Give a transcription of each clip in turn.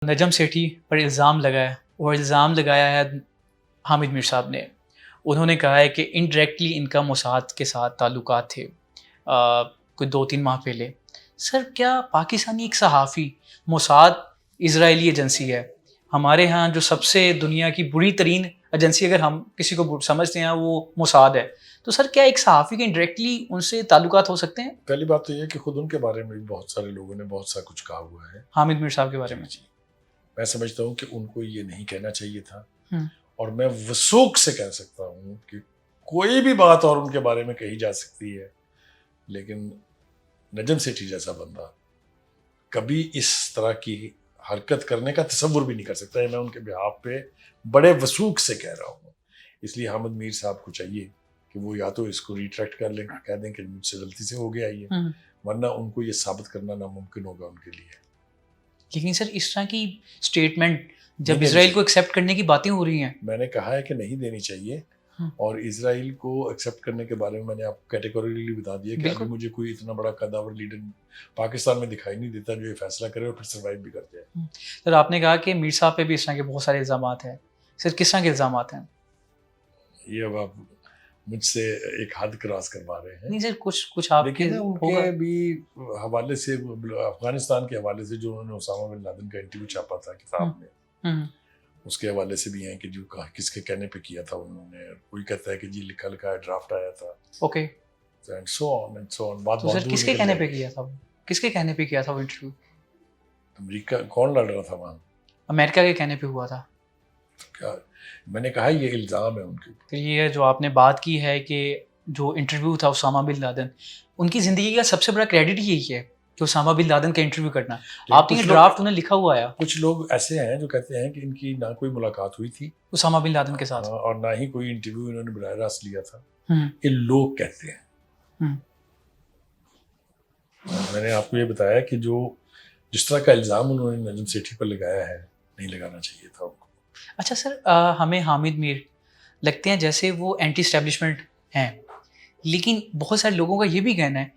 نجم سیٹھی پر الزام لگایا اور الزام لگایا ہے حامد میر صاحب نے. انہوں نے کہا ہے کہ انڈائریکٹلی ان کا موساد کے ساتھ تعلقات تھے کوئی 2-3 ماہ پہلے. سر کیا پاکستانی ایک صحافی، موساد اسرائیلی ایجنسی ہے، ہمارے ہاں جو سب سے دنیا کی بری ترین ایجنسی اگر ہم کسی کو سمجھتے ہیں وہ موساد ہے، تو سر کیا ایک صحافی کے انڈائریکٹلی ان سے تعلقات ہو سکتے ہیں؟ پہلی بات تو یہ کہ خود ان کے بارے میں بھی بہت سارے لوگوں نے بہت سا کچھ کہا ہوا ہے حامد میر صاحب کے بارے میں. جی میں سمجھتا ہوں کہ ان کو یہ نہیں کہنا چاہیے تھا، اور میں وثوق سے کہہ سکتا ہوں کہ کوئی بھی بات اور ان کے بارے میں کہی جا سکتی ہے، لیکن نجم سیٹھی جیسا بندہ کبھی اس طرح کی حرکت کرنے کا تصور بھی نہیں کر سکتا ہے. میں ان کے بہاف پہ بڑے وثوق سے کہہ رہا ہوں. اس لیے حامد میر صاحب کو چاہیے کہ وہ یا تو اس کو ریٹریکٹ کر لیں، کہہ دیں کہ مجھ سے غلطی سے ہو گیا یہ، ورنہ ان کو یہ ثابت کرنا ناممکن ہوگا ان کے لیے. لیکن سر اس طرح کی سٹیٹمنٹ جب اسرائیل کو ایکسیپٹ کرنے کی باتیں ہو رہی ہیں، میں نے کہا ہے کہ نہیں دینی چاہیے، اور اسرائیل کو ایکسیپٹ کرنے کے بارے میں میں نے آپ کو کیٹیگوریکلی بتا دیا کہ ابھی مجھے کوئی اتنا بڑا قداور لیڈر پاکستان میں دکھائی نہیں دیتا جو یہ فیصلہ کرے اور پھر سروائیو بھی کر جائے. سر آپ نے کہا کہ میر صاحب پہ بھی اس طرح کے بہت سارے الزامات ہیں. سر کس طرح کے الزامات ہیں؟ یہ اب آپ مجھ سے ایک حد کراس کروا رہے ہیں. نہیں سر کچھ آپ لیکن ان کے بھی حوالے سے افغانستان کے حوالے سے جو انہوں نے اسامہ بن لادن کا انٹرویو چھاپا تھا کتاب میں، اس کے حوالے سے بھی ہیں کہ جو کس کے کہنے پہ کیا تھا انہوں نے. کوئی کہتا ہے کہ جی لکھا لکھا ڈرافٹ آیا تھا. Okay. And so on and so on. بات تو سر کس کے کہنے پہ کیا تھا؟ کس کے کہنے پہ کیا تھا وہ انٹرویو؟ امریکہ کون لڑ رہا تھا وہاں؟ امریکہ کے کہنے پہ ہوا تھا. کیا میں نے کہا یہ الزام ہے ان کے اوپر. یہ جو آپ نے بات کی ہے کہ جو انٹرویو تھا اسامہ بن لادن، ان کی زندگی کا سب سے بڑا کریڈٹ یہی ہے کہ اسامہ بن لادن کا انٹرویو کرنا. آپ نے ڈرافٹ انہیں لکھا ہوا ہے. کچھ لوگ ایسے ہیں جو کہتے ہیں کہ ان کی نہ کوئی ملاقات ہوئی تھی اسامہ بن لادن کے ساتھ، اور نہ ہی کوئی انٹرویو انہوں نے براہ راست لیا تھا. یہ لوگ کہتے ہیں. میں نے آپ کو یہ بتایا کہ جو جس طرح کا الزام انہوں نے نجم سیٹھی پر لگایا ہے نہیں لگانا چاہیے تھا ان کو. اچھا سر، ہمیں حامد میر لگتے ہیں جیسے وہ اینٹی اسٹیبلشمنٹ ہیں، لیکن بہت سارے لوگوں کا یہ بھی کہنا ہے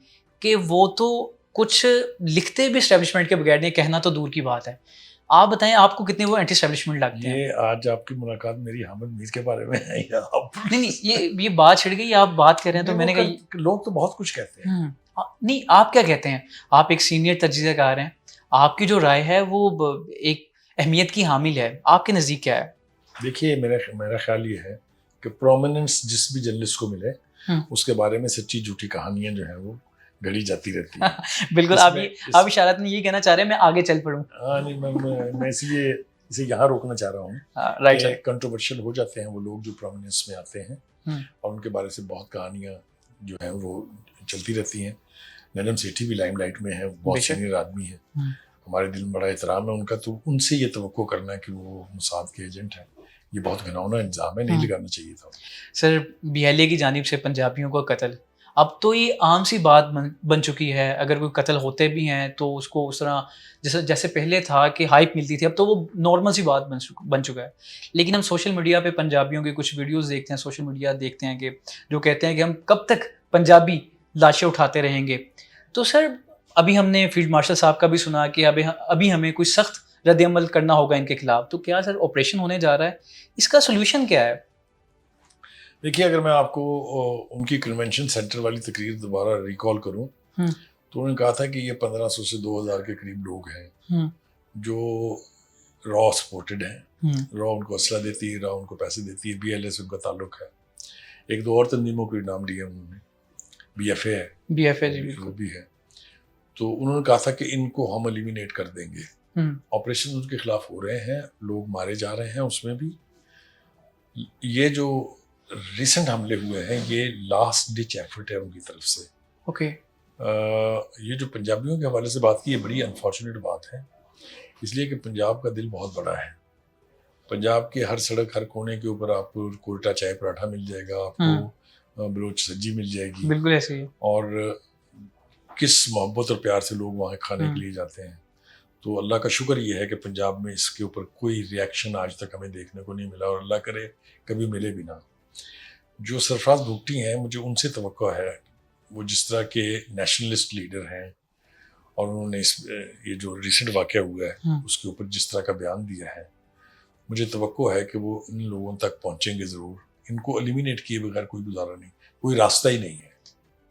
کہ وہ تو کچھ لکھتے بھی اسٹیبلشمنٹ کے بغیر نہیں، کہنا تو دور کی بات ہے. آپ بتائیں آپ کو کتنے وہ اینٹی اسٹیبلشمنٹ لگتے ہیں؟ یہ آج آپ کی ملاقات میری حامد میر کے بارے میں ہے یا نہیں یہ بات چھڑ گئی، آپ بات کر رہے ہیں تو میں نے کہا لوگ تو بہت کچھ کہتے ہیں. نہیں آپ کیا کہتے ہیں؟ آپ ایک سینئر تجزیہ کار ہیں، آپ کی جو رائے ہے وہ ایک اہمیت کی حامل ہے. آپ کے نزدیک کیا ہے؟ دیکھیے میرا خیال یہ ہے کہ پرومیننس جس بھی جرنلسٹ کو ملے اس کے بارے میں سچی جھوٹی کہانیاں جو ہیں وہ گھڑی جاتی رہتی ہیں. بالکل آپ اشارت میں یہ کہنا چاہ رہے ہیں میں آگے چل پڑوں. ہاں نہیں میں اس لیے اسے یہاں روکنا چاہ رہا ہوں. رائٹ کنٹروورشل ہو جاتے ہیں وہ لوگ جو پرومیننس میں آتے ہیں اور ان کے بارے سے بہت کہانیاں جو ہیں وہ چلتی رہتی ہیں. نجم سیٹھی بھی لائم لائٹ میں ہے، بہت سینئر آدمی ہے، ہمارے دل میں بڑا احترام ہے ان کا. تو ان سے یہ توقع کرنا کہ وہ موساد کے ایجنٹ ہیں یہ بہت گھناؤنا الزام ہے، نہیں لگانا چاہیے تھا. سر BLA کی جانب سے پنجابیوں کا قتل، اب تو یہ عام سی بات بن چکی ہے. اگر کوئی قتل ہوتے بھی ہیں تو اس کو اس طرح جیسے پہلے تھا کہ ہائپ ملتی تھی، اب تو وہ نارمل سی بات بن چکا ہے. لیکن ہم سوشل میڈیا پہ پنجابیوں کی کچھ ویڈیوز دیکھتے ہیں، سوشل میڈیا دیکھتے ہیں کہ جو کہتے ہیں کہ ہم کب تک پنجابی لاشیں اٹھاتے رہیں گے. تو سر ابھی ہم نے فیلڈ مارشل صاحب کا بھی سنا کہ ابھی ہمیں کوئی سخت رد عمل کرنا ہوگا ان کے خلاف. تو کیا سر آپریشن ہونے جا رہا ہے؟ اس کا سولوشن کیا ہے؟ دیکھیے اگر میں آپ کو ان کی کنونشن سینٹر والی تقریر دوبارہ ریکال کروں تو انہوں نے کہا تھا کہ یہ 1500 سے 2000 کے قریب لوگ ہیں جو را سپورٹڈ ہیں. را ان کو اسلحہ دیتی ہے، را ان کو پیسے دیتی ہے، BLA سے ان کا تعلق ہے. ایک دو اور تنظیموں کو نام لیا انہوں نے، BFA ہے، وہ بھی ہے. تو انہوں نے کہا تھا کہ ان کو ہم ایلیمینیٹ کر دیں گے. آپریشن ان کے خلاف ہو رہے ہیں، لوگ مارے جا رہے ہیں اس میں بھی. یہ جو ریسنٹ حملے ہوئے ہیں یہ لاسٹ ڈچ ایفرٹ ہے ان کی طرف سے. اوکے. یہ جو پنجابیوں کے حوالے سے بات کی یہ بڑی انفارچونیٹ بات ہے، اس لیے کہ پنجاب کا دل بہت بڑا ہے. پنجاب کے ہر سڑک ہر کونے کے اوپر آپ کو کوئٹہ چائے پراٹھا مل جائے گا، آپ کو بلوچ سبزی مل جائے گی. بالکل ایسے ہی. اور کس محبت اور پیار سے لوگ وہاں کھانے کے لیے جاتے ہیں. تو اللہ کا شکر یہ ہے کہ پنجاب میں اس کے اوپر کوئی ریئیکشن آج تک ہمیں دیکھنے کو نہیں ملا، اور اللہ کرے کبھی ملے بھی نہ. جو سرفراز بھگٹی ہیں مجھے ان سے توقع ہے، وہ جس طرح کے نیشنلسٹ لیڈر ہیں اور انہوں نے یہ جو ریسنٹ واقعہ ہوا ہے اس کے اوپر جس طرح کا بیان دیا ہے، مجھے توقع ہے کہ وہ ان لوگوں تک پہنچیں گے ضرور. ان کو ایلیمینیٹ کیے بغیر کوئی گزارا نہیں، کوئی راستہ ہی نہیں ہے.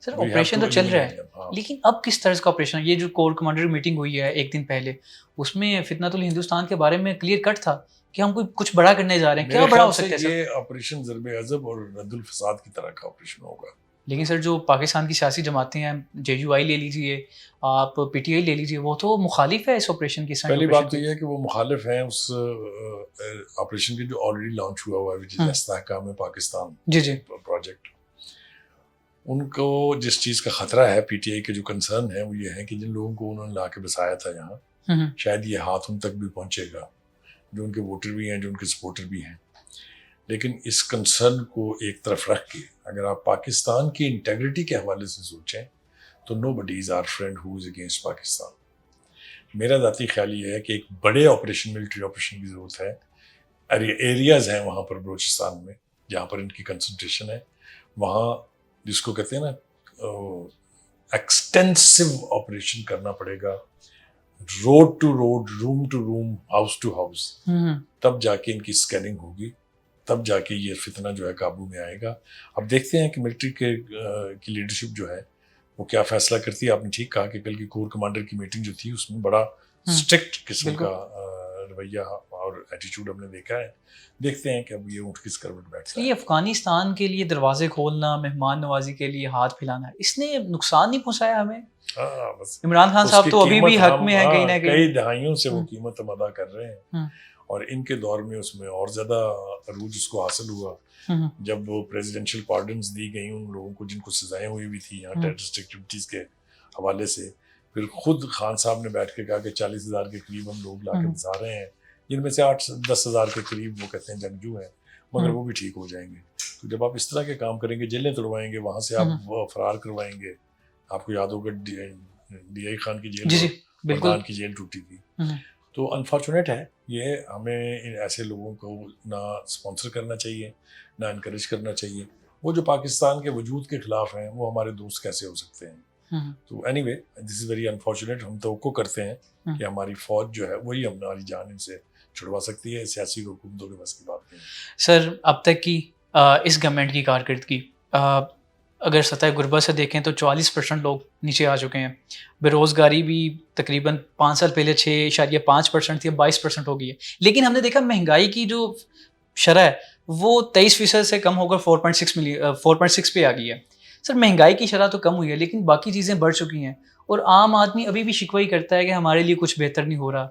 سر آپریشن تو چل رہا ہے، لیکن اب کس طرح کا آپریشن ہے؟ یہ جو کور کمانڈر میٹنگ ہوئی ہے ایک دن پہلے، اس میں فتنۃ الہندوستان کے بارے میں کلیئر کٹ تھا کہ ہم کوئی کچھ بڑا کرنے جا رہے ہیں. کیا بڑا ہو سکتا ہے سر؟ یہ آپریشن ضرب عضب اور رد الفساد کی طرح کا آپریشن ہوگا. لیکن سر جو پاکستان کی سیاسی جماعتیں ہیں، جے یو آئی لے لیجیے، آپ پی ٹی آئی لے لیجیے، وہ تو مخالف ہے اس آپریشن کی. پہلی بات تو یہ ہے کہ وہ مخالف ہیں اس آپریشن کے جو آلریڈی لانچ ہوا ہوا ہے، استحکام پاکستان پروجیکٹ. ان کو جس چیز کا خطرہ ہے، پی ٹی آئی کے جو کنسرن ہے وہ یہ ہے کہ جن لوگوں کو انہوں نے لا کے بسایا تھا یہاں، شاید یہ ہاتھ ان تک بھی پہنچے گا، جو ان کے ووٹر بھی ہیں، جو ان کے سپورٹر بھی ہیں. لیکن اس کنسرن کو ایک طرف رکھ کے اگر آپ پاکستان کی انٹیگریٹی کے حوالے سے سوچیں تو nobody is our friend who is against Pakistan. میرا ذاتی خیال یہ ہے کہ ایک بڑے آپریشن، ملٹری آپریشن کی ضرورت ہے. ایریاز ہیں وہاں پر بلوچستان میں جہاں پر ان کی کنسنٹریشن ہے، وہاں جس کو کہتے ہیں نا ایکسٹینسو آپریشن کرنا پڑے گا، road to road, room to room, house to house. تب جا کے ان کی اسکیننگ ہوگی، تب جا کے یہ فتنہ جو ہے قابو میں آئے گا. اب دیکھتے ہیں کہ ملٹری کی لیڈرشپ جو ہے وہ کیا فیصلہ کرتی ہے. آپ نے ٹھیک کہا کہ کل کی کور کمانڈر کی میٹنگ جو تھی اس میں بڑا اسٹرکٹ قسم کا رویہ اور ایٹیچیوڈ ہم نے دیکھا ہے. دیکھتے ہیں کہ اب یہ اونٹ کس کروٹ بیٹھتا ہے. یہ افغانستان کے لیے دروازے کھولنا، مہمان نوازی کے لیے ہاتھ پھیلانا، اس نے نقصان نہیں پہنچایا ہمیں؟ بس عمران خان صاحب تو ابھی بھی حق میں ہیں کہیں نہ کہیں. کئی دہائیوں سے وہ قیمت ہم ادا کر رہے ہیں، اور ان کے دور میں اس میں اور زیادہ عروج اس کو حاصل ہوا جب وہ پریزیڈنشل پارڈنز دی گئیں ان لوگوں کو جن کو سزائیں ہوئی ہوئی تھی یہاں ٹیررسٹ ایکٹیویٹیز کے حوالے سے. پھر خود خان صاحب نے بیٹھ کے کہا کہ 40,000 کے قریب ہم لوگ لا کے بسا رہے ہیں، جن میں سے 8-10,000 کے قریب وہ کہتے ہیں جنگجو ہیں، مگر وہ بھی ٹھیک ہو جائیں گے. تو جب آپ اس طرح کے کام کریں گے، جیلیں توڑوائیں گے، وہاں سے آپ فرار کروائیں گے. آپ کو یاد ہوگا ڈی آئی خان کی جیل، پردھان کی جیل ٹوٹی تھی. تو انفارچونیٹ ہے یہ. ہمیں ایسے لوگوں کو نہ اسپانسر کرنا چاہیے، نہ انکریج کرنا چاہیے. وہ جو پاکستان کے وجود کے خلاف ہیں وہ ہمارے دوست کیسے ہو سکتے ہیں؟ تو any way this is very unfortunate. ہم توقع کرتے ہیں کہ ہماری فوج جو ہے وہی ہماری جان ان سے چھڑوا سکتی ہے. سیاسی حکومتوں کے بس کی بات نہیں. سر اب تک کی اس گورنمنٹ کی کارکردگی اگر سطح غربت سے دیکھیں تو 40% لوگ نیچے آ چکے ہیں. بے روزگاری بھی تقریباً 5 سال پہلے 6.5% تھی، اب 22% ہو گئی ہے. لیکن ہم نے دیکھا مہنگائی کی جو شرح ہے وہ 23% سے کم ہو کر 4.6 پہ آ گئی ہے. سر مہنگائی کی شرح تو کم ہوئی ہے لیکن باقی چیزیں بڑھ چکی ہیں، اور عام آدمی ابھی بھی شکوہ ہی کرتا ہے کہ ہمارے لیے کچھ بہتر نہیں ہو رہا.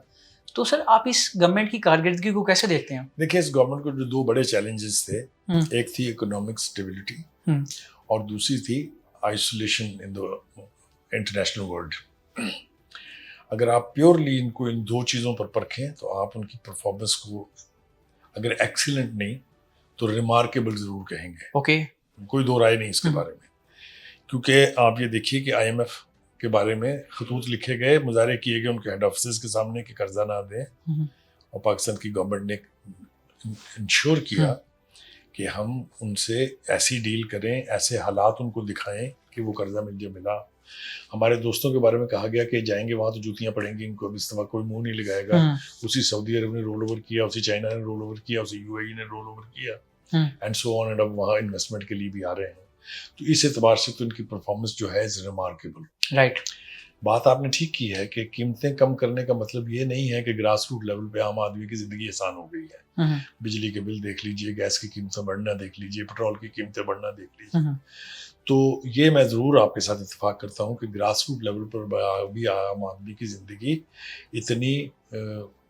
تو سر آپ اس گورنمنٹ کی کارکردگی کو کیسے دیکھتے ہیں؟ دیکھیں اس گورنمنٹ کو جو 2 بڑے چیلنجز تھے، ایک تھی اکنامک اسٹیبلٹی اور دوسری تھی isolation in the international world. اگر آپ پیورلی ان کو ان 2 چیزوں پر پرکھیں تو آپ ان کی پرفارمنس کو اگر ایکسیلنٹ نہیں تو ریمارکیبل ضرور کہیں گے. اوکے، کوئی 2 رائے نہیں اس کے بارے میں. کیونکہ آپ یہ دیکھیے کہ آئی ایم ایف کے بارے میں خطوط لکھے گئے، مظاہرے کیے گئے ان کے ہیڈ آفیسز کے سامنے کہ قرضہ نہ دیں، اور پاکستان کی گورنمنٹ نے انشور کیا کہ ہم ان سے ایسی ڈیل کریں، ایسے حالات ان کو دکھائیں کہ وہ قرضہ ملا. ہمارے دوستوں کے بارے میں کہا گیا کہ جائیں گے وہاں تو جوتیاں پڑیں گی ان کو، اب اس طرح کوئی منہ نہیں لگائے گا. اسی سعودی عرب نے رول اوور کیا، اسی چائنا نے رول اوور کیا، اسی یو اے ای نے رول اوور کیا، اینڈ سو آن. اینڈ اب وہاں انویسٹمنٹ کے لیے بھی آ رہے ہیں. تو اس اعتبار سے تو ان کی پرفارمنس جو ہے از ریمارکیبل. رائٹ. بات آپ نے ٹھیک کی ہے کہ قیمتیں کم کرنے کا مطلب یہ نہیں ہے کہ گراس روٹ لیول پہ عام آدمی کی زندگی آسان ہو گئی ہے. بجلی کے بل دیکھ لیجئے، گیس کی قیمتیں بڑھنا دیکھ لیجئے، پیٹرول کی قیمتیں بڑھنا دیکھ لیجئے. تو یہ میں ضرور آپ کے ساتھ اتفاق کرتا ہوں کہ گراس روٹ لیول پر بھی عام آدمی کی زندگی اتنی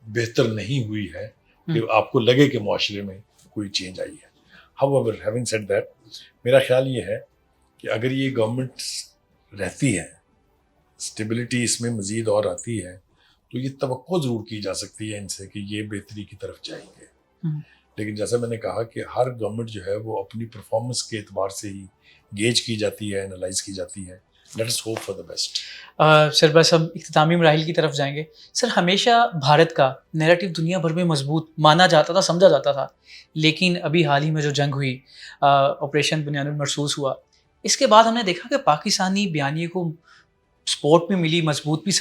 بہتر نہیں ہوئی ہے کہ آپ کو لگے کہ معاشرے میں کوئی چینج آئی ہے. However, having said that, میرا خیال یہ ہے کہ اگر یہ گورنمنٹ رہتی ہے، اسٹیبلٹی اس میں مزید اور آتی ہے، تو یہ توقع ضرور کی جا سکتی ہے ان سے کہ یہ بہتری کی طرف جائیں گے. لیکن جیسا میں نے کہا کہ ہر گورنمنٹ جو ہے وہ اپنی پرفارمنس کے اعتبار سے ہی گیج کی جاتی ہے، انالائز کی جاتی ہے. Let us hope for the best. Sir بس ہم اختتامی مراحل کی طرف جائیں گے. سر ہمیشہ بھارت کا نیریٹو دنیا بھر میں مضبوط مانا جاتا تھا، سمجھا جاتا تھا، لیکن ابھی حال ہی میں جو جنگ ہوئی، آپریشن بنیاد المرصوص ہوا، اس کے بعد ہم نے دیکھا کہ پاکستانی بیانیے کو سپورٹ بھی ملی، مضبوط بھی